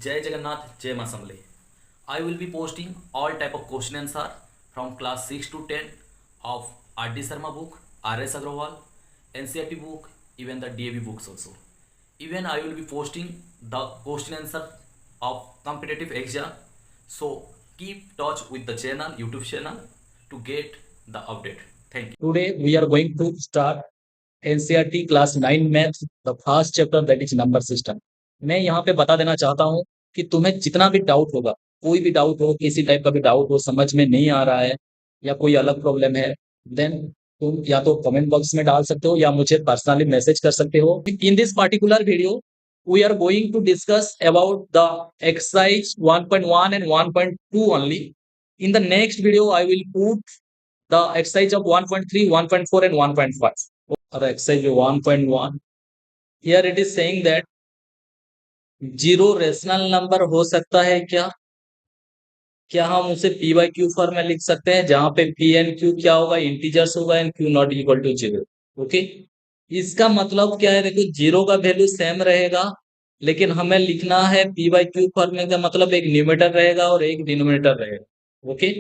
Jai Jagannath, Jai Masamle. I will be posting all type of question answer from class 6 to 10 of R.D. Sharma book, R.S. Agrawal, NCERT book, even the DAV books also. Even I will be posting the question answer of competitive exam. So keep touch with the channel, YouTube channel to get the update. Thank you. Today we are going to start NCERT class 9 math, the first chapter that is number system. मैं यहाँ पे बता देना चाहता हूँ कि तुम्हें जितना भी डाउट होगा, कोई भी डाउट हो, किसी टाइप का भी डाउट हो, समझ में नहीं आ रहा है या कोई अलग प्रॉब्लम है, देन तुम या तो कमेंट बॉक्स में डाल सकते हो या मुझे पर्सनली मैसेज कर सकते हो. In this particular video we are going to discuss about the exercise 1.1 and 1.2 only. In the next video I will put the exercise of 1.3, 1.4 and 1.5 or exercise 1.1. Here it is saying that zero rational number हो सकता है क्या? क्या हम उसे P Y Q form में लिख सकते हैं जहां पे पी एंड क्यू क्या होगा, इंटीजर्स होगा and Q not equal to zero. Okay, इसका मतलब क्या है? देखो, जीरो का वैल्यू सेम रहेगा लेकिन हमें लिखना है पी वाई क्यू फॉर्म में. का मतलब एक न्यूमरेटर रहेगा और एक डिनोमिनेटर रहेगा. ओके,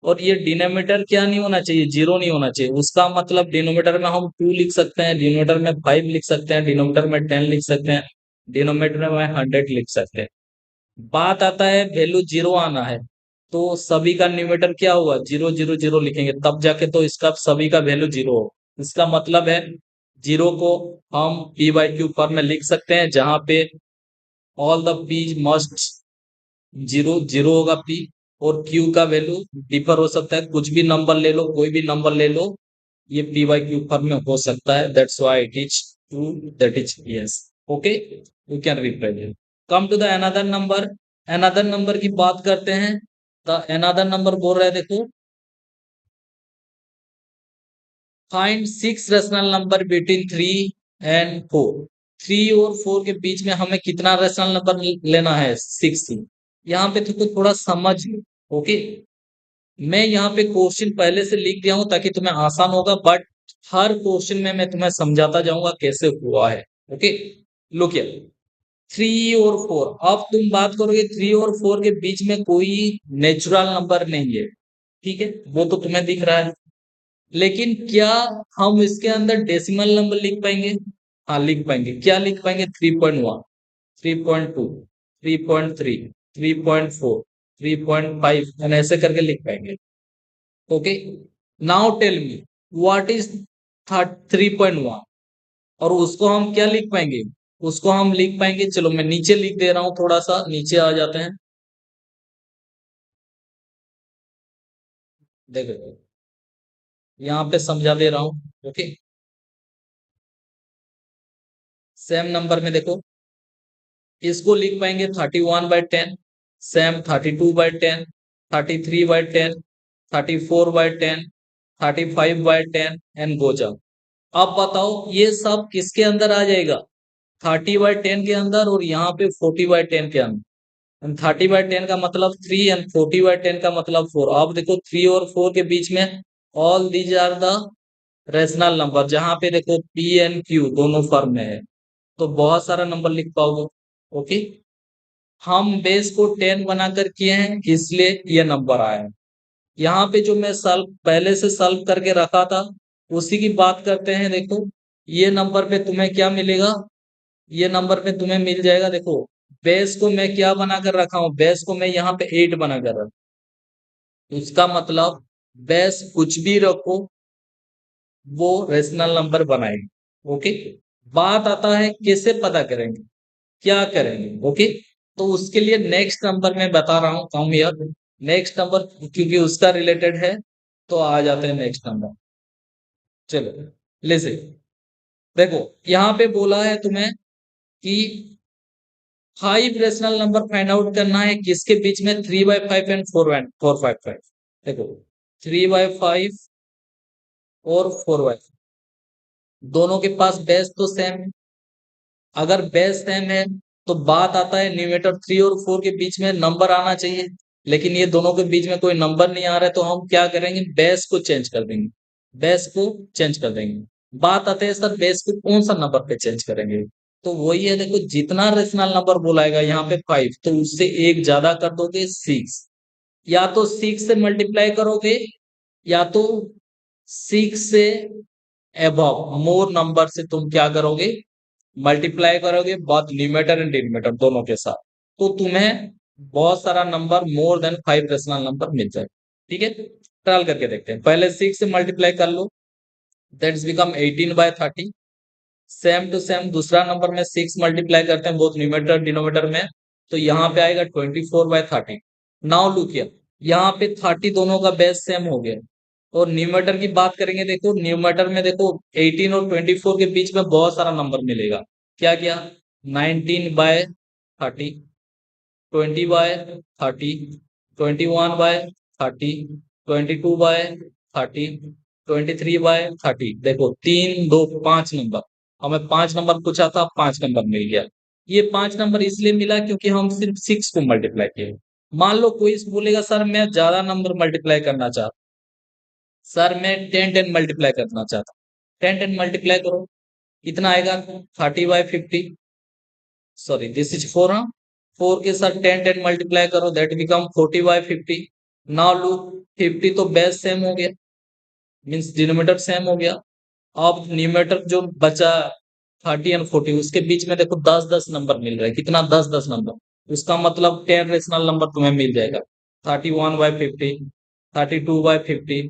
और ये डिनोमिनेटर क्या नहीं होना चाहिए? जीरो नहीं होना चाहिए. उसका मतलब डिनोमिनेटर में हम 2 लिख सकते हैं, डिनोमिनेटर में 5 लिख सकते हैं, डिनोमिनेटर में 10 लिख सकते हैं, डिनोमिनेटर में 100 लिख सकते हैं. बात आता है वैल्यू जीरो आना है तो सभी का न्यूमरेटर क्या हुआ? जीरो जीरो जीरो लिखेंगे तब जाके तो इसका सभी का वैल्यू जीरो हो. इसका मतलब है जीरो को हम पी बाई क्यू फॉर्म में लिख सकते हैं जहां पे all the P must zero zero होगा पी, और क्यू का वैल्यू डिफर हो सकता है. कुछ भी नंबर ले लो, कोई भी नंबर ले लो, ये पी बाई क्यू फॉर्म में हो सकता है. That's why it is true, that is yes. Okay, you can represent. Come to the another number. Another number की बात करते हैं. द अनदर नंबर बोल रहे हैं, देखो, find 6 rational number between 3 and 4. 3 और 4 के बीच में हमें कितना रेशनल नंबर लेना है? 6. यहाँ पे तो थोड़ा समझ. ओके, मैं यहाँ पे क्वेश्चन पहले से लिख दिया हूं ताकि तुम्हें आसान होगा, बट हर क्वेश्चन में मैं तुम्हें समझाता जाऊंगा कैसे हुआ है. Okay, look here. 3 और 4. अब तुम बात करोगे 3 और 4 के बीच में कोई नेचुरल नंबर नहीं है, ठीक है, वो तो तुम्हें दिख रहा है. लेकिन क्या हम इसके अंदर डेसिमल नंबर लिख पाएंगे? हाँ, लिख पाएंगे. क्या लिख पाएंगे? 3.1, 3.2, 3.3, 3.4, 3.5 एंड ऐसे करके लिख पाएंगे. Okay, now tell me what is 3.1. और उसको हम क्या लिख पाएंगे? उसको हम लिख पाएंगे, चलो मैं नीचे लिख दे रहा हूं, थोड़ा सा नीचे आ जाते हैं. देखो, यहाँ पे समझा दे रहा हूं. ओके, सेम नंबर में देखो, इसको लिख पाएंगे 31/10, सेम 32/10, 33/10, 34/10, 35/10 एंड गोज अप. अब बताओ ये सब किसके अंदर आ जाएगा? 30/10 के अंदर, और यहाँ पे 40/10 के अंदर. 30/10 का मतलब 3 एंड 40/10 का मतलब 4. अब देखो 3 और 4 के बीच में all these are the rational number, जहां पे देखो पी एंड क्यू दोनों फॉर्म में है तो बहुत सारा नंबर लिख पाओगे. ओके, हम बेस को 10 बनाकर किए हैं इसलिए ये नंबर आया है. यहाँ पे जो मैं सॉल्व पहले से सॉल्व करके रखा था उसी की बात करते हैं. देखो, ये नंबर पे तुम्हें क्या मिलेगा? ये नंबर पे तुम्हें मिल जाएगा. देखो, बेस को मैं क्या बनाकर रखा हूं? बेस को मैं यहाँ पे 8 बनाकर रखा. उसका मतलब बेस कुछ भी रखो वो रेशनल नंबर बनाएगी. ओके, बात आता है कैसे पता करेंगे, क्या करेंगे. ओके, तो उसके लिए नेक्स्ट नंबर में बता रहा हूं. कम हियर, नेक्स्ट नंबर क्योंकि उसका रिलेटेड है तो आ जाते हैं नेक्स्ट नंबर. चलो लेसे, देखो यहाँ पे बोला है तुम्हें कि 5 रेशनल नंबर फाइंड आउट करना है किसके बीच में? 3/5 एंड 4/5. देखो, 3/5 और 4/5 दोनों के पास बेस तो सेम है. अगर बेस सेम है तो बात आता है न्यूमरेटर 3 और 4 के बीच में नंबर आना चाहिए, लेकिन ये दोनों के बीच में कोई नंबर नहीं आ रहा है तो हम क्या करेंगे? बेस को चेंज कर देंगे. बेस को चेंज कर देंगे. बात आते हैं सर बेस को कौन सा नंबर पे चेंज करेंगे? तो वही है, देखो जितना रेशनल नंबर बोलाएगा यहाँ पे 5, तो उससे एक ज्यादा कर दोगे 6, या तो 6 से मल्टीप्लाई करोगे, या तो 6 से एबव मोर नंबर से तुम क्या करोगे, मल्टीप्लाई करोगे, बात न्यूमेटर एंड डिनोमिनेटर दोनों के साथ, तो तुम्हें बहुत सारा number more than 5 rational number मिल जाए। ठीक है, ट्रायल करके देखते हैं। पहले 6 से मल्टीप्लाई कर लो, that's become 18/30। Same to same दूसरा नंबर में 6 मल्टीप्लाई करते हैं बोथ न्यूमेटर डिनोमिनेटर में, तो यहाँ पे आएगा 24/30। नाउ लुक हियर, यहाँ पे 30 दोनों का बेस सेम हो गया। और न्यूमेटर की बात करेंगे, देखो न्यूमेटर में देखो 18 और 24 के बीच में बहुत सारा नंबर मिलेगा। क्या क्या, 19/30, 20/30, 21/30, 22/30, 23/30। देखो 3 2 5 नंबर, हमें 5 नंबर पूछा था, 5 नंबर मिल गया। ये 5 नंबर इसलिए मिला क्योंकि हम सिर्फ 6 को मल्टीप्लाई किए। मान लो कोई बोलेगा सर मैं ज्यादा नंबर मल्टीप्लाई करना चाहता, सर मैं 10 मल्टीप्लाई करना चाहता, 10 मल्टीप्लाई करो, कितना आएगा, 30/50, सॉरी दिस इज 4, हाँ 4 के साथ 10 मल्टीप्लाई करो, दैट बिकम 40/50। नाउ लुक, 50 तो बेस सेम हो गया, मीन्स डिनोमिनेटर सेम हो गया। अब न्यूमेटर जो बचा 30 एंड 40, उसके बीच में देखो 10 10 नंबर मिल रहा है, कितना, 10 10 नंबर। उसका मतलब 10 रेशनल नंबर तुम्हें मिल जाएगा, 31/50, 32/50,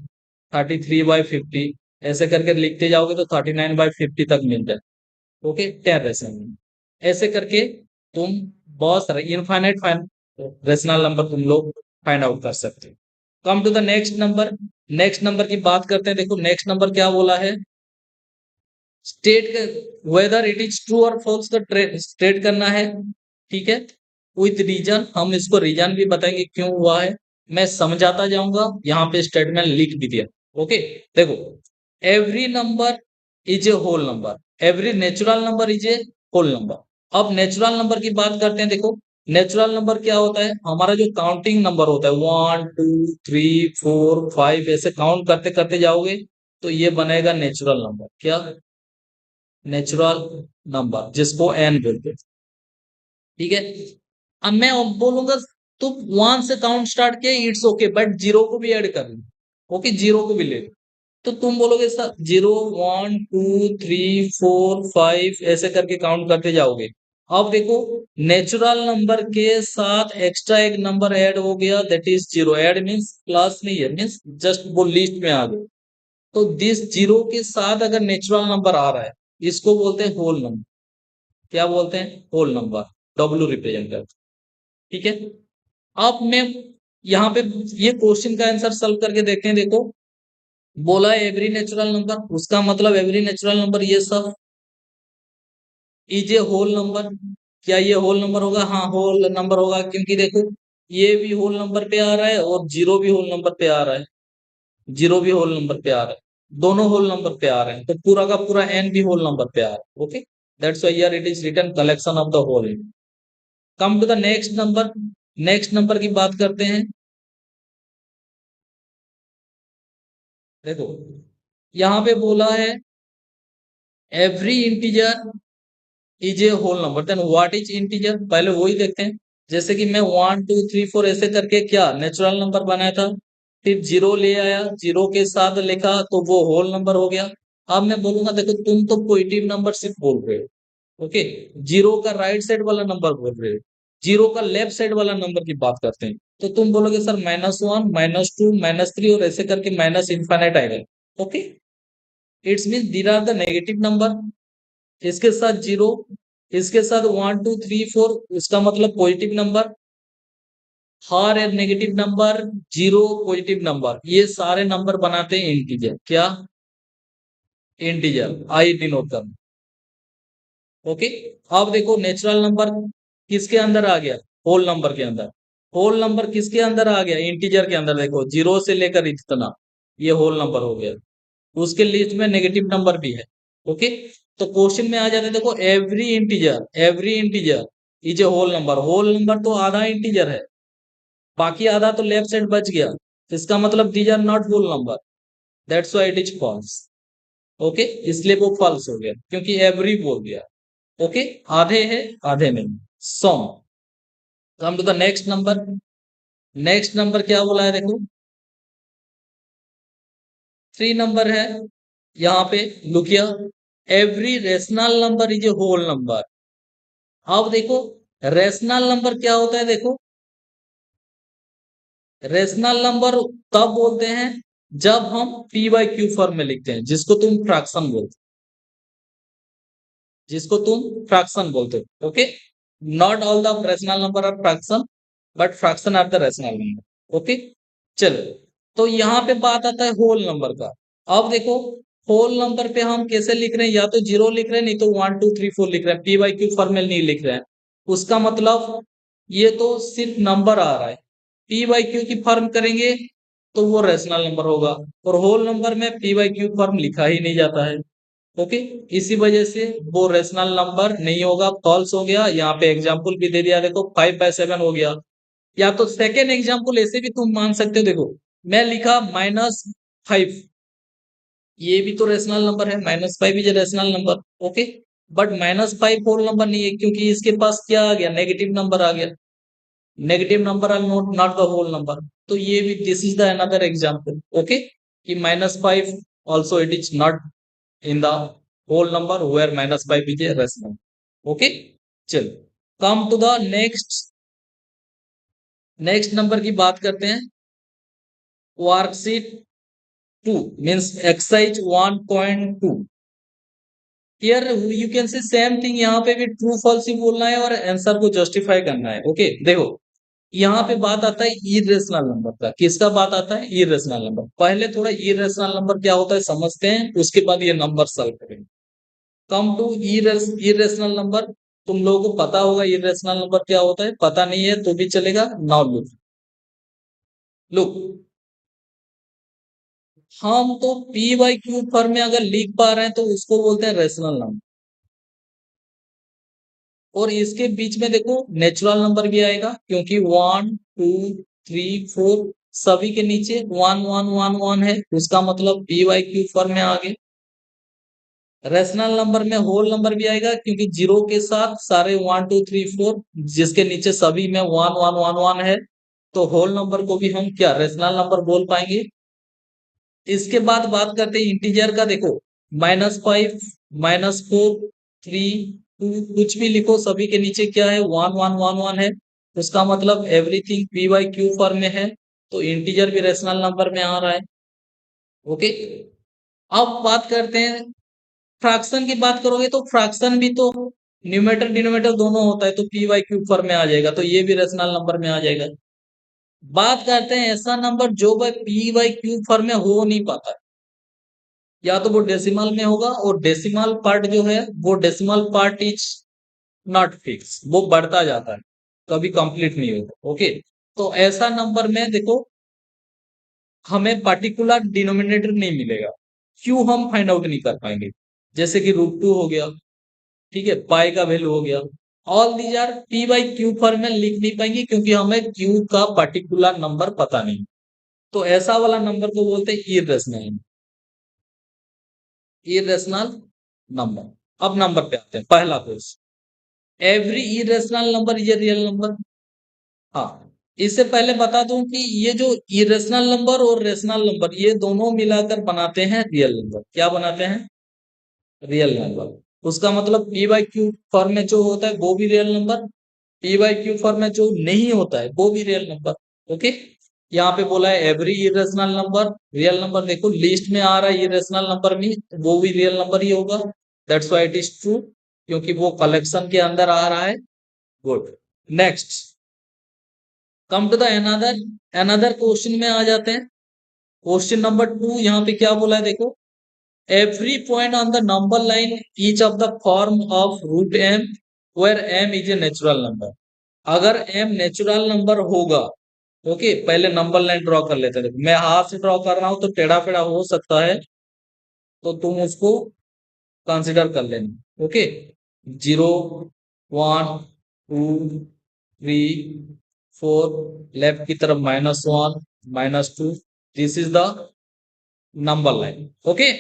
33/50, ऐसे करके लिखते जाओगे तो 39/50 तक मिल जाए। ओके, 10 रेशनल, ऐसे करके तुम बहुत सारे इनफाइनाइट रेशनल नंबर तुम लोग फाइंड आउट कर सकते हो। Come to the next number, next number की बात करते हैं। देखो नेक्स्ट नंबर क्या बोला है, state whether it is true और फॉल्स, तो स्टेट करना है। ठीक है, विथ रीजन, हम इसको रीजन भी बताएंगे क्यों हुआ है, मैं समझाता जाऊंगा, यहाँ पे स्टेटमेंट लिख भी दिया। ओके, देखो every number is a whole number, every natural number is a whole number. अब नेचुरल नंबर की बात करते हैं। देखो नेचुरल नंबर क्या होता है, हमारा जो काउंटिंग नंबर होता है 1 2 3 4 5, ऐसे काउंट करते करते जाओगे तो ये बनेगा नेचुरल नंबर। क्या, नेचुरल नंबर, जिसको एन बोलते हैं। ठीक है, अब मैं बोलूंगा तो 1 से काउंट स्टार्ट किया, इट्स ओके, बट जीरो को भी ऐड कर लो। ओके, जीरो को भी ले लो, तो तुम बोलोगे सर 0 1 2 3 4 5, ऐसे करके काउंट करते जाओगे। अब देखो नेचुरल नंबर के साथ एक्स्ट्रा एक नंबर ऐड हो गया, that is zero. Add means plus नहीं है, मीन्स जस्ट वो लिस्ट में आ गया। तो दिस जीरो के साथ अगर नेचुरल नंबर आ रहा है, इसको बोलते हैं होल नंबर। क्या बोलते हैं, होल नंबर, डब्ल्यू रिप्रेजेंट करते हैं। ठीक है, अब मैं यहाँ पे ये क्वेश्चन का आंसर सॉल्व करके देखते हैं। देखो बोला है एवरी नेचुरल नंबर, उसका मतलब एवरी नेचुरल नंबर ये सब इज ए होल नंबर। क्या ये होल नंबर होगा, हाँ होल नंबर होगा, क्योंकि देखो ये भी होल नंबर पे आ रहा है और जीरो भी होल नंबर पे आ रहा है, जीरो भी होल नंबर पे आ रहा है, दोनों होल नंबर पे आ रहे हैं, तो पूरा का पूरा एन भी होल नंबर पे आ रहा है। Okay, that's why here it is written collection of the whole. Come to the next number, next number की बात करते हैं। देखो यहाँ पे बोला है every integer is a whole number, then what is integer, पहले वही देखते हैं। जैसे कि मैं 1 2 3 4 ऐसे करके क्या नेचुरल नंबर बनाया था, फिर जीरो ले आया, जीरो के साथ लिखा तो वो होल नंबर हो गया। अब मैं बोलूंगा देखो तुम तो पॉजिटिव नंबर सिर्फ बोल रहे हो। ओके, जीरो का राइट साइड वाला नंबर बोल रहे हो, जीरो का लेफ्ट साइड वाला नंबर की बात करते हैं, तो तुम बोलोगे सर -1 -2 -3 और ऐसे करके माइनस इनफाइनाइट आएगा। Okay, it's mean these are the negative number, इसके साथ जीरो, इसके साथ 1 2 3 4, इसका मतलब पॉजिटिव नंबर, हर एक negative number, zero positive number, ये सारे नंबर बनाते हैं इंटीजर। क्या, इंटीजर, आई डिनोट करना। ओके, अब देखो नेचुरल नंबर किसके अंदर आ गया, होल नंबर के अंदर। होल नंबर किसके अंदर आ गया, इंटीजर के अंदर। देखो जीरो से लेकर इतना, ये होल नंबर हो गया, उसके लिस्ट में नेगेटिव नंबर भी है। ओके, तो क्वेश्चन में आ जाते हैं, देखो every integer is a whole number, whole number तो आधा इंटीजर है, बाकी आधा तो लेफ्ट साइड बच गया, इसका मतलब these are not whole number, that's why it is false. Okay, इसलिए वो फॉल्स हो गया क्योंकि एवरी बोल दिया। ओके, आधे है आधे नहीं, some. Come to the next number. Next number क्या बोला है देखो, 3 नंबर है यहाँ पे। Look here, every rational number is a whole number. अब देखो, रेशनल नंबर क्या होता है देखो, रेशनल नंबर तब बोलते हैं जब हम पी बाई क्यू फॉर्म में लिखते हैं, जिसको तुम फ्रैक्शन बोलते हो। Okay, not all the rational number are fraction, but fraction are the rational number. Okay, चलो, तो यहाँ पे बात आता है होल नंबर का। अब देखो, होल नंबर पे हम कैसे लिख रहे हैं, या तो 0 लिख रहे हैं, नहीं तो 1 2 3 4 लिख रहे हैं, पी बाई क्यू फॉर्म में नहीं लिख रहे हैं। उसका मतलब ये तो सिर्फ नंबर आ रहा है। पी बाई क्यू की फॉर्म करेंगे तो वो रेशनल नंबर होगा, और होल नंबर में पी बाई क्यू फॉर्म लिखा ही नहीं जाता है। ओके, इसी वजह से वो रेशनल नंबर नहीं होगा, फॉल्स हो गया। यहाँ पे एग्जाम्पल भी दे दिया देखो, 5/7 हो गया। या तो सेकेंड एग्जाम्पल ऐसे भी तुम मान सकते हो, देखो मैं लिखा -5, ये भी तो रेशनल नंबर है, -5 is rational number. Okay, but -5 whole number नहीं है, क्योंकि इसके पास क्या आ गया, नेगेटिव नंबर आ गया। Negative number are not not the whole number. तो ये भी, this is the another example. Okay, कि -5 also it is not in the whole number where -5 is a rational. Okay, चलो, come to the next number की बात करते हैं। Worksheet 2 means exercise 1.2। Here you can say same thing, यहाँ पे भी true false ही बोलना है और आंसर को जस्टिफाई करना है। ओके, देखो यहाँ पे बात आता है इरेशनल नंबर का। किसका बात आता है, इरेशनल नंबर। पहले थोड़ा इरेशनल नंबर क्या होता है समझते हैं, उसके बाद ये नंबर सॉल्व करेंगे। कम टू इरेशनल नंबर, तुम लोगों को पता होगा इरेशनल नंबर क्या होता है, पता नहीं है तो भी चलेगा। नाउ लुक, लुक, हम तो पी बाई क्यू फॉर्म में अगर लिख पा रहे हैं तो उसको बोलते हैं रेशनल नंबर। और इसके बीच में देखो नेचुरल नंबर भी आएगा, क्योंकि 1 2 3 4 सभी के नीचे 1 1 1 1 है, उसका मतलब पी बाई क्यू फॉर्म में आ गए। रेशनल नंबर में होल नंबर भी आएगा, क्योंकि 0 के साथ सारे 1 2 3 4 जिसके नीचे सभी में 1 1 1 1 है, तो होल नंबर को भी हम क्या रेशनल नंबर बोल पाएंगे। इसके बाद बात करते हैं इंटीजर का। देखो -5 -4 3 2 कुछ भी लिखो, सभी के नीचे क्या है, 1 1 1 1 है, उसका मतलब everything P by Q form में है, तो इंटीजर भी रेशनल नंबर में आ रहा है। ओके, अब बात करते हैं फ्रैक्शन की। बात करोगे तो फ्रैक्शन भी तो न्यूमेटर डिनोमिनेटर दोनों होता है, तो पी बाई क्यू फॉर्म में आ जाएगा, तो ये भी रेशनल नंबर में आ जाएगा। बात करते हैं ऐसा नंबर जो पी बाई क्यू फॉर्म में हो नहीं पाता है, या तो वो डेसिमल में होगा, और डेसिमल पार्ट जो है वो decimal part is not fix, वो बढ़ता जाता है, कभी कंप्लीट नहीं होता। ओके, तो ऐसा नंबर में देखो हमें पर्टिकुलर डिनोमिनेटर नहीं मिलेगा, क्यों हम फाइंड आउट नहीं कर पाएंगे। जैसे कि √2 हो गया, ठीक है, पाई का वैल्यू हो गया, all these R P by Q form में लिख नहीं पाएंगे, क्योंकि हमें क्यू का पर्टिकुलर नंबर पता नहीं। तो ऐसा वाला नंबर को बोलते हैं इरेशनल, इरेशनल नंबर। अब नंबर पे आते हैं, पहला question, every irrational number is a real number. हाँ, इससे पहले बता दूं कि ये जो इरेशनल नंबर और रेशनल नंबर ये दोनों मिलाकर बनाते हैं रियल नंबर। क्या बनाते हैं, रियल नंबर। उसका मतलब पी बाई क्यू फॉर्म में जो होता है वो भी real number, P by Q form में जो नहीं होता है वो भी रियल नंबर। ओके, यहाँ पे बोला है every irrational number real number. देखो लिस्ट में आ रहा है इरेशनल नंबर में, वो भी रियल नंबर ही होगा, that's why it is true, क्योंकि वो कलेक्शन के अंदर आ रहा है। Good, next, come to the another another question में आ जाते हैं। क्वेश्चन नंबर 2, यहाँ पे क्या बोला है देखो, every point on the number line each of the form of √m where m is a natural number। अगर m नेचुरल नंबर होगा, ओके, पहले नंबर लाइन ड्रॉ कर लेते हैं। मैं हाथ से ड्रॉ कर रहा हूं तो टेढ़ा फेढ़ा हो सकता है, तो तुम उसको कंसिडर कर लेना। ओके, 0 1 2 3 4, लेफ्ट की तरफ -1 -2, this is the number line. Okay,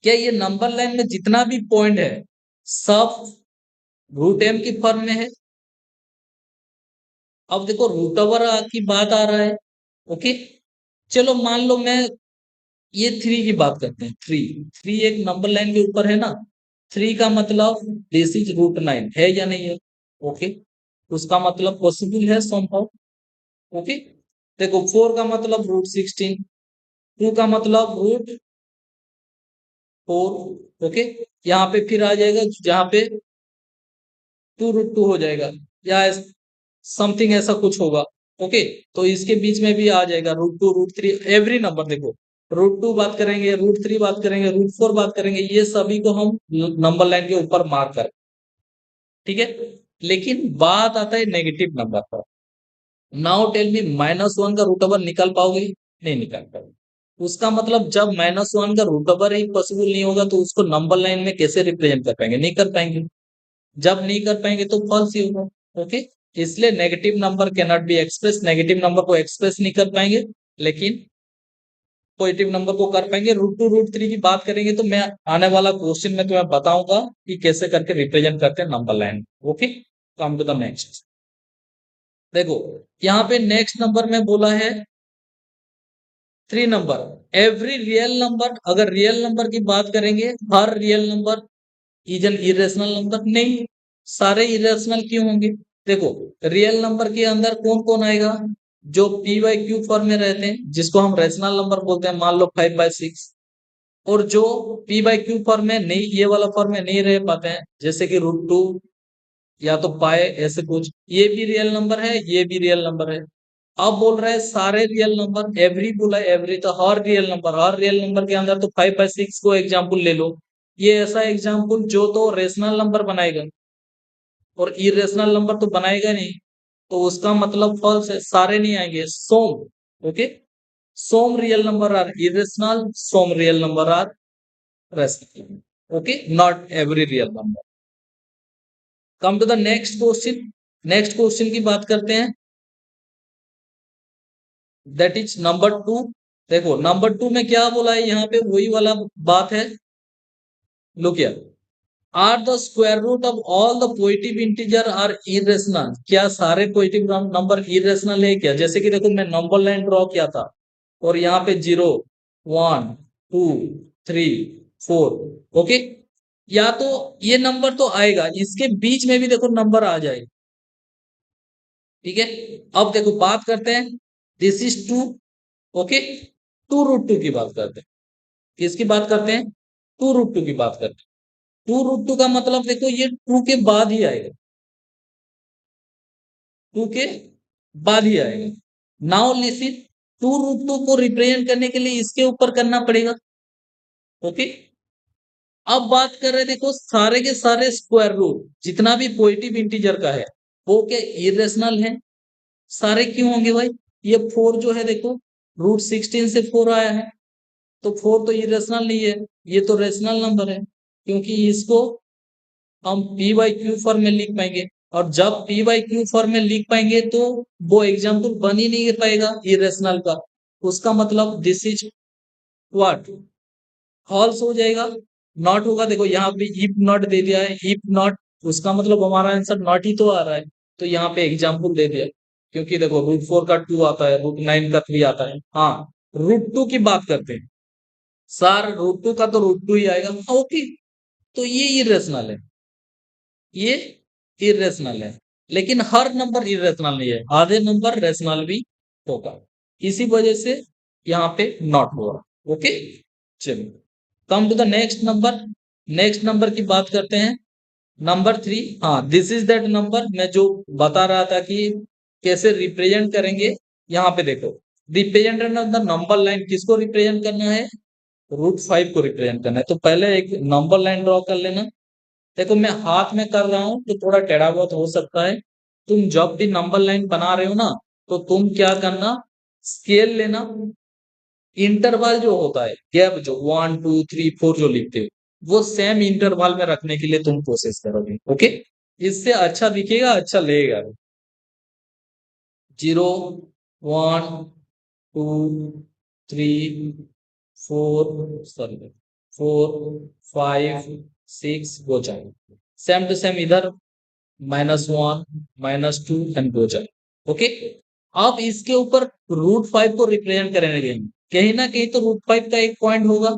क्या ये नंबर लाइन में जितना भी पॉइंट है सब रूट एम की फॉर्म में है। अब देखो रूट ओवर की बात आ रहा है। ओके, चलो मान लो मैं ये थ्री की बात करते हैं। थ्री थ्री एक नंबर लाइन के ऊपर है ना। थ्री का मतलब दिस इज रूट नाइन है या नहीं है? ओके, उसका मतलब पॉसिबल है समहाउ। ओके, देखो फोर का मतलब रूट सिक्सटीन, टू का मतलब रूट फोर। ओके, यहाँ पे फिर आ जाएगा जहाँ पे टू रूट टू हो जाएगा या समथिंग ऐसा कुछ होगा। ओके, तो इसके बीच में भी आ जाएगा root two root three every number. देखो रूट टू बात करेंगे, रूट थ्री बात करेंगे, रूट फोर बात करेंगे, ये सभी को हम नंबर लाइन के ऊपर मार्क करें। ठीक है, लेकिन बात आता है नेगेटिव नंबर पर। Now tell me, minus one का रूट ओवर निकाल पाओगे? नहीं निकाल पाओगे। उसका मतलब जब माइनस वन का रूट ओवर ही पॉसिबल नहीं होगा तो उसको नंबर लाइन में कैसे रिप्रेजेंट कर पाएंगे? नहीं कर पाएंगे। जब नहीं कर पाएंगे तो फॉल्स ही होगा। ओके, इसलिए negative number can not be express, negative number को एक्सप्रेस नहीं कर पाएंगे, लेकिन पॉजिटिव नंबर को कर पाएंगे। रूट टू रूट थ्री की बात करेंगे तो मैं आने वाला क्वेश्चन में तुम्हें बताऊंगा कि कैसे करके रिप्रेजेंट करते हैं number line. Okay, come to the next. देखो यहाँ पे नेक्स्ट नंबर में बोला है three number. Every real number, अगर रियल नंबर की बात करेंगे, हर real number is an irrational number? नहीं, सारे इरेशनल क्यों होंगे? देखो रियल नंबर के अंदर कौन कौन आएगा? जो पी बाई क्यू फॉर्म में रहते हैं जिसको हम रेशनल नंबर बोलते हैं, मान लो 5/6। और जो पी बाई क्यू फॉर्म में नहीं, ये वाला फॉर्म में नहीं रह पाते हैं, जैसे कि रूट टू या तो पाए ऐसे कुछ, ये भी रियल नंबर है, ये भी रियल नंबर है। अब बोल रहा है सारे रियल नंबर, एवरी बोला एवरी, तो हर रियल नंबर, हर रियल नंबर के अंदर तो 5/6 को एग्जाम्पल ले लो। ये ऐसा एग्जाम्पल जो तो रेशनल नंबर बनाएगा और इरेशनल नंबर तो बनाएगा नहीं, तो उसका मतलब फॉल्स है, सारे नहीं आएंगे। Some, okay, some real number are irrational, some real number are rational. Okay, not every real number. Come to the next question. Next question की बात करते हैं, दैट इज नंबर टू। देखो नंबर टू में क्या बोला है, यहाँ पे वही वाला बात है। Look here, are the square root of all the positive integer are irrational? क्या सारे पॉजिटिव नंबर इरेशनल है क्या? जैसे कि देखो मैं नंबर लाइन ड्रॉ किया था और यहाँ पे 0 1 2 3 4। ओके, या तो ये नंबर तो आएगा, इसके बीच में भी देखो नंबर आ जाए। ठीक है, अब देखो बात करते हैं, this is two. Okay, two root two की बात करते हैं। किसकी बात करते हैं? टू रूट टू की बात करते हैं। टू रूट टू का मतलब देखो ये टू के बाद ही आएगा, टू के बाद ही आएगा। Now listen, two root two को रिप्रेजेंट करने के लिए इसके ऊपर करना पड़ेगा। ओके, अब बात कर रहे हैं, देखो सारे के सारे स्क्वायर रूट जितना भी पॉजिटिव इंटीजर का है वो क्या इरेशनल है? सारे क्यों होंगे भाई? ये फोर जो है देखो, रूट 16 से फोर आया है, तो फोर तो इरेशनल नहीं है, ये तो रेशनल नंबर है, क्योंकि इसको हम पी बाई क्यू फॉर्म में लिख पाएंगे। और जब पी बाई क्यू फॉर्म में लिख पाएंगे तो वो एग्जाम्पल बन ही नहीं पाएगा इरेशनल का। उसका मतलब दिस इज व्हाट, फॉल्स हो जाएगा। नॉट होगा, देखो यहाँ पे इफ नॉट दे दिया है, इफ नॉट, उसका मतलब हमारा आंसर नॉट ही तो आ रहा है। तो यहाँ पे एग्जाम्पल दे दिया, क्योंकि देखो रूट फोर का टू आता है, रूट नाइन का थ्री आता है। हाँ, रूट टू की बात करते हैं, सर रूट टू का तो रूट टू ही आएगा। ओके, तो ये इरेशनल है, ये इरेशनल है, लेकिन हर नंबर इरेशनल नहीं है, आधे नंबर रेशनल भी होगा, इसी वजह से यहाँ पे नॉट हो रहा। ओके, चलिए come to the next number. Next number की बात करते हैं, नंबर थ्री। हाँ, दिस इज दैट नंबर मैं जो बता रहा था कि कैसे रिप्रेजेंट करेंगे। यहाँ पे देखो, represent of the number line किसको रिप्रेजेंट करना है? रूट फाइव को रिप्रेजेंट करना है। तो पहले एक नंबर लाइन ड्रॉ कर लेना। देखो मैं हाथ में कर रहा हूं तो थोड़ा टेढ़ा बहुत हो सकता है। तुम जब भी नंबर लाइन बना रहे हो ना, तो तुम क्या करना, स्केल लेना, इंटरवल जो होता है, गैप जो 1 2 3 4 जो लिखते हो, वो सेम इंटरवल में रखने के लिए तुम कोशिश करोगे। ओके, इससे अच्छा दिखेगा, अच्छा लगेगा। 0 1 2 3 4, सॉरी 4 5 6 बचा। सेम टू सेम इधर -1 -2 एंड बचा। ओके, अब इसके ऊपर √5 को रिप्रेजेंट करेंगे, कहीं ना कहीं तो √5 का एक पॉइंट होगा।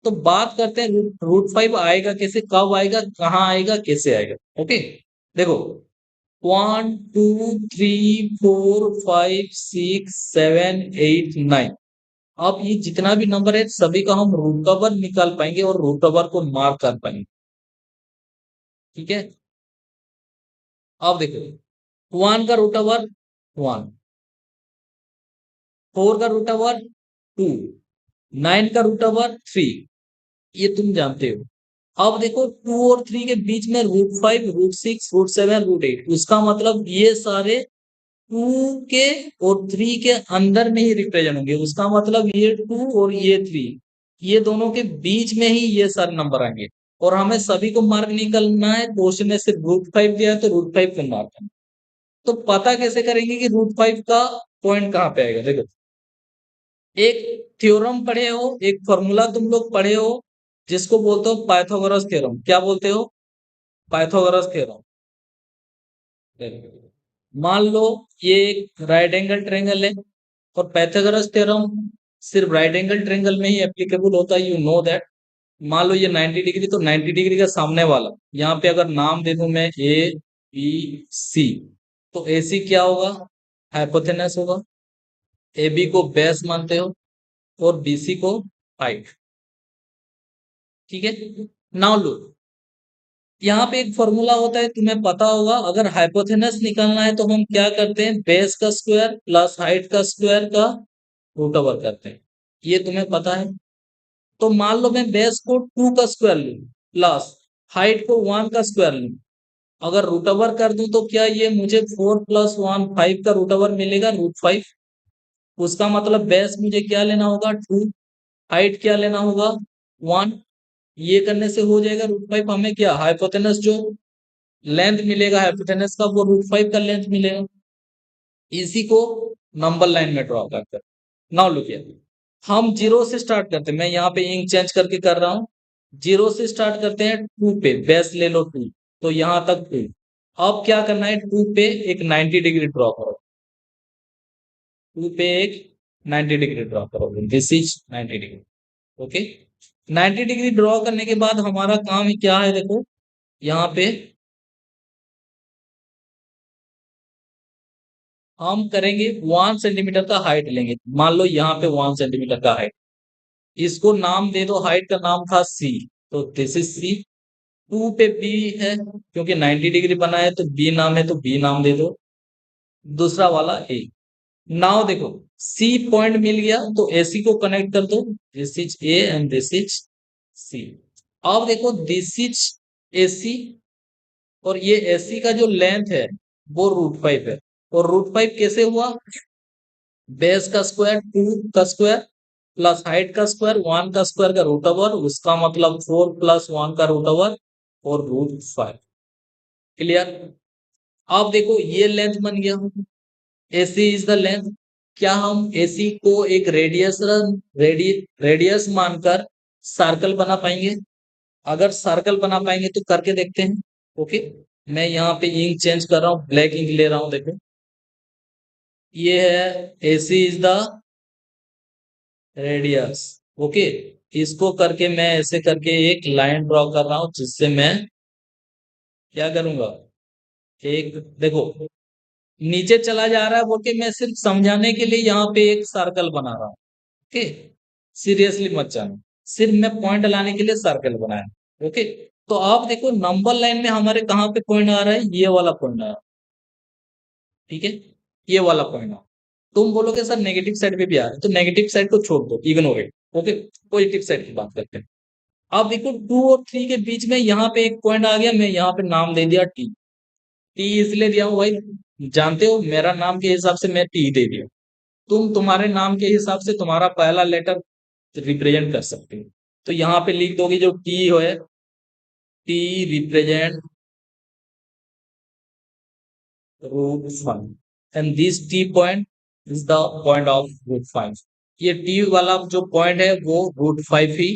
तो बात करते हैं √5 आएगा कैसे, कब आएगा, कहाँ आएगा, कैसे आएगा। ओके, देखो 1 2 3 4 5 6 7 8 9। अब ये जितना भी नंबर है सभी का हम रूट ओवर निकाल पाएंगे और रूट ओवर को मार्क कर पाएंगे। ठीक है, अब देखो 1 का रूट ओवर 1, 4 का रूट ओवर 2, 9 का रूट ओवर 3, ये तुम जानते हो। अब देखो 2 और 3 के बीच में √5, √6, √7, √8, उसका मतलब ये सारे 2 के और 3 के अंदर में ही रिप्रेजेंट होंगे। उसका मतलब ये 2 और ये 3, ये दोनों के बीच में ही ये सारे नंबर आएंगे। और हमें सभी को मार्क निकालना है, क्वेश्चन में सिर्फ √5 दिया है तो √5 को मार्क करना। तो पता कैसे करेंगे कि √5 का पॉइंट कहाँ पे आएगा। देखो, एक थ्योरम पढ़े हो, एक फॉर्मूला तुम लोग पढ़े हो, जिसको बोलते हो पाइथागोरस थ्योरम। क्या बोलते हो? Pythagoras theorem. मान लो ये एक राइट एंगल ट्रायंगल है, और पाइथागोरस थ्योरम सिर्फ राइट एंगल ट्रायंगल में ही एप्लीकेबल होता है, यू नो दैट। मान लो ये 90 डिग्री, तो 90 डिग्री का सामने वाला, यहाँ पे अगर नाम दे दूं मैं ए बी सी, तो ए सी क्या होगा? हाइपोथेनस होगा। ए बी को बेस मानते हो और बी सी को हाइट। ठीक है, नाउ लो, यहाँ पे एक फॉर्मूला होता है, तुम्हें पता होगा। अगर हाइपोथेनस निकालना है तो हम क्या करते हैं? बेस का स्क्वायर प्लस हाइट का स्क्वायर का रूट ओवर करते हैं, ये तुम्हें पता है। तो मान लो मैं बेस को 2 का स्क्वायर लूं प्लस हाइट को 1 का स्क्वायर लूं, अगर रूट ओवर कर दूं तो क्या ये मुझे 4 + 1 5 का रूट ओवर मिलेगा, √5। उसका मतलब बेस मुझे क्या लेना होगा? 2, हाइट क्या लेना होगा? 1। ये करने से हो जाएगा √5। हमें क्या हाइपोथेनस जो लेंथ मिलेगा हाइपोथेनस का, वो √5 का लेंथ मिलेगा। इसी को नंबर लाइन में ड्रॉ करते हैं। नाउ लुक हियर, हम जीरो से स्टार्ट करते हैं। मैं यहाँ पे इंक चेंज करके कर रहा हूँ। जीरो से स्टार्ट करते हैं, 2 पे बेस ले लो 2, तो यहाँ तक 2। अब क्या करना है? 2 पे एक 90 डिग्री ड्रॉ करो। 2 पे एक 90 डिग्री ड्रॉ करोगे, this is 90 degree. Okay, 90 degree draw करने के बाद हमारा काम क्या है? देखो यहाँ पे हम करेंगे 1 सेंटीमीटर का हाइट लेंगे। मान लो यहाँ पे 1 सेंटीमीटर का हाइट, इसको नाम दे दो, हाइट का नाम था सी, तो दिस इज सी। 2 पे बी है, क्योंकि 90 डिग्री बना है तो बी नाम है, तो बी नाम दे दो। दूसरा वाला ए। नाउ देखो, सी पॉइंट मिल गया तो एसी को कनेक्ट कर दो, this is A and this is C. अब देखो दिस इज एसी, और ये एसी का जो लेंथ है वो √5 है। और √5 कैसे हुआ? बेस का स्क्वायर 2 का स्क्वायर प्लस हाइट का स्क्वायर 1 का स्क्वायर का रूट ओवर, उसका मतलब 4 + 1 का रूट ओवर और √5। क्लियर? अब देखो ये लेंथ बन गया, एसी इज द लेंथ। क्या हम एसी को एक रेडियस मानकर सर्कल बना पाएंगे? अगर सर्कल बना पाएंगे तो करके देखते हैं। ओके, मैं यहाँ पे इंक चेंज कर रहा हूँ, ब्लैक इंक ले रहा हूँ। देखो ये है AC is the radius. Okay, इसको करके मैं ऐसे करके एक लाइन ड्रॉ कर रहा हूं, जिससे मैं क्या करूंगा? एक देखो नीचे चला जा रहा है बोल के मैं सिर्फ समझाने के लिए यहाँ पे एक सर्कल बना रहा हूँ। ओके, सीरियसली मत जाना, सिर्फ मैं पॉइंट लाने के लिए सर्कल बनाया। ओके, तो आप देखो नंबर लाइन में हमारे कहाँ पे पॉइंट आ रहा है? ये वाला पॉइंट आ रहा है। ठीक है, ये वाला पॉइंट आ रहा है। तुम बोलोगे सर नेगेटिव साइड पे भी आ रहा है, तो नेगेटिव साइड को छोड़ दो, ignore it. Okay, positive side की बात करते हैं। अब देखो 2 और 3 के बीच में यहाँ पे एक पॉइंट आ गया, मैं यहाँ पे नाम दे दिया टी। टी इसलिए दिया हूँ भाई, जानते हो मेरा नाम के हिसाब से मैं टी दे दिया। तुम तुम्हारे नाम के हिसाब से तुम्हारा पहला लेटर रिप्रेजेंट कर सकते हो। तो यहाँ पे लिख दोगे जो टी है, T represent √5 and this T point is the point of √5। ये टी वाला जो पॉइंट है वो √5 ही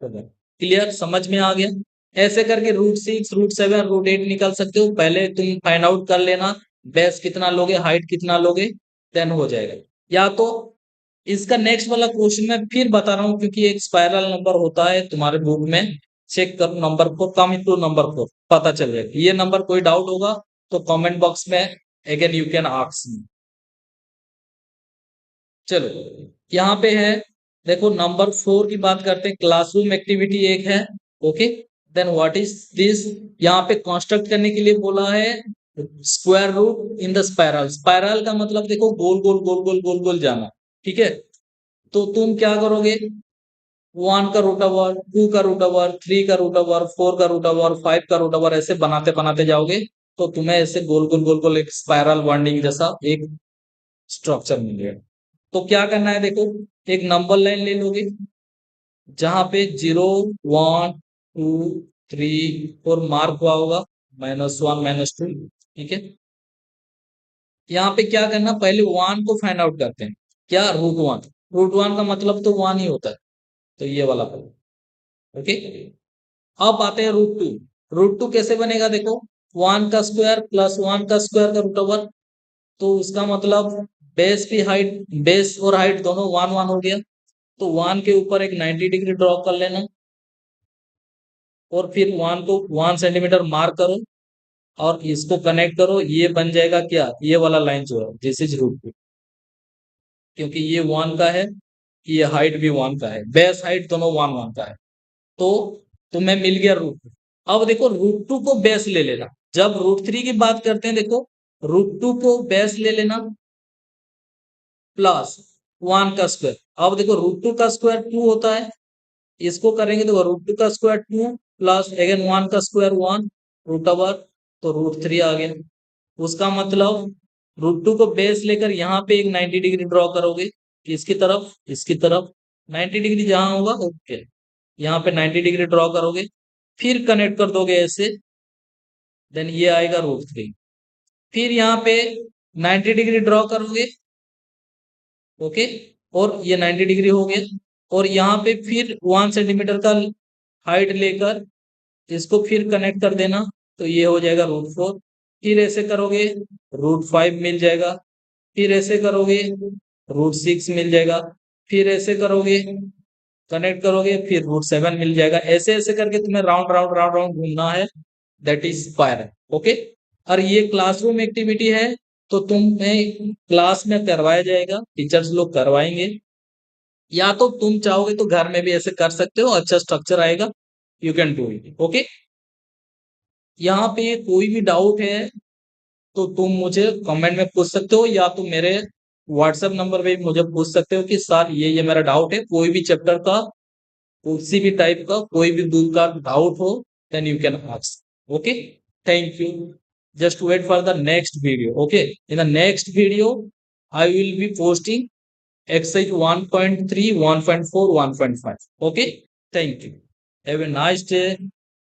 होगा। क्लियर? समझ में आ गया? ऐसे करके √6, √7, √8 निकल सकते हो। पहले तुम फाइंड आउट कर लेना बेस कितना लोगे, हाइट कितना लोगे, देन हो जाएगा। या तो इसका नेक्स्ट वाला क्वेश्चन मैं फिर बता रहा हूँ, क्योंकि एक स्पाइरल नंबर होता है तुम्हारे बुक में, चेक करो नंबर 4, कम टू नंबर 4, पता चल जाएगा। ये नंबर कोई डाउट होगा तो कमेंट बॉक्स में again you can ask me. चलो यहाँ पे है, देखो नंबर 4 की बात करते हैं। क्लासरूम एक्टिविटी एक है, okay. Then what is this, यहाँ पे कंस्ट्रक्ट करने के लिए बोला है square root in the spiral. Spiral का मतलब देखो गोल गोल गोल गोल गोल गोल जाना, ठीक है। तो तुम क्या करोगे, 1 का रूट ओवर, 2 का रूट ओवर, 3 का रूट ओवर, 4 का रूट ओवर, 5 का रूट ओवर, ऐसे बनाते बनाते जाओगे तो तुम्हें ऐसे गोल गोल गोल गोल एक स्पाइरल वाइंडिंग जैसा एक स्ट्रक्चर मिलेगा। तो क्या करना है, देखो एक नंबर लाइन ले लोगे जहां पे 0, 1, 2, 3, 4 मार्क हुआ होगा, -1, -2, ठीक है। यहाँ पे क्या करना, पहले 1 को फाइंड आउट करते हैं, क्या √1। √1 का मतलब तो 1 ही होता है, तो ये वाला ओके। अब आते हैं √2। √2 कैसे बनेगा, देखो 1 का स्क्वायर प्लस 1 का स्क्वायर का रूट ओवर, तो उसका मतलब बेस की हाइट, बेस और हाइट दोनों 1 1 हो गया। तो 1 के ऊपर एक 90 डिग्री ड्रॉ कर लेना और फिर 1 को 1 सेंटीमीटर मार्क करो और इसको कनेक्ट करो, ये बन जाएगा क्या, ये वाला लाइन जो है दिस इज √2, क्योंकि ये 1 का है, ये हाइट भी 1 का है, बेस हाइट दोनों 1 1 का है। तो तुम्हें मिल गया √2। अब देखो √2 को बेस ले लेना, जब √3 की बात करते हैं देखो √2 को बेस ले लेना प्लस 1 का स्क्वायर। अब देखो √2 का स्क्वायर 2 होता है, इसको करेंगे तो √2 का स्क्वायर 2 प्लस अगेन 1 का स्क्वायर 1 रूट ओवर, तो √3 आ गया। उसका मतलब √2 को बेस लेकर यहाँ पे एक 90 डिग्री ड्रॉ करोगे, इसकी तरफ इसकी तरफ, 90 डिग्री जहां होगा ओके, यहाँ पे 90 डिग्री ड्रॉ करोगे, फिर कनेक्ट कर दोगे ऐसे, देन ये आएगा √3। फिर यहाँ पे 90 डिग्री ड्रॉ करोगे, ओके, और ये 90 डिग्री हो गया। और यहाँ पे फिर 1 सेंटीमीटर का हाइट लेकर इसको फिर कनेक्ट कर देना, तो ये हो जाएगा √4। फिर ऐसे करोगे √5 मिल जाएगा, फिर ऐसे करोगे √6 मिल जाएगा, फिर ऐसे करोगे कनेक्ट करोगे फिर √7 मिल जाएगा। ऐसे ऐसे करके तुम्हें राउंड राउंड राउंड राउंड घूमना है, दैट इज स्पाइरल, ओके। और ये क्लासरूम एक्टिविटी है, तो तुम्हें क्लास में करवाया जाएगा, टीचर्स लोग करवाएंगे, या तो तुम चाहोगे तो घर में भी ऐसे कर सकते हो, अच्छा स्ट्रक्चर आएगा, you can do it, okay. यहाँ पे कोई भी डाउट है तो तुम मुझे कमेंट में पूछ सकते हो, या तुम मेरे व्हाट्सएप नंबर पे भी मुझे पूछ सकते हो कि सर ये मेरा डाउट है, कोई भी चैप्टर का, किसी भी टाइप का, कोई भी बुक का डाउट हो, then you can ask, okay. Thank you, just wait for the next video, okay? In the next video I will be posting exercise 1.3, 1.4, 1.5, okay? Thank you, have a nice day.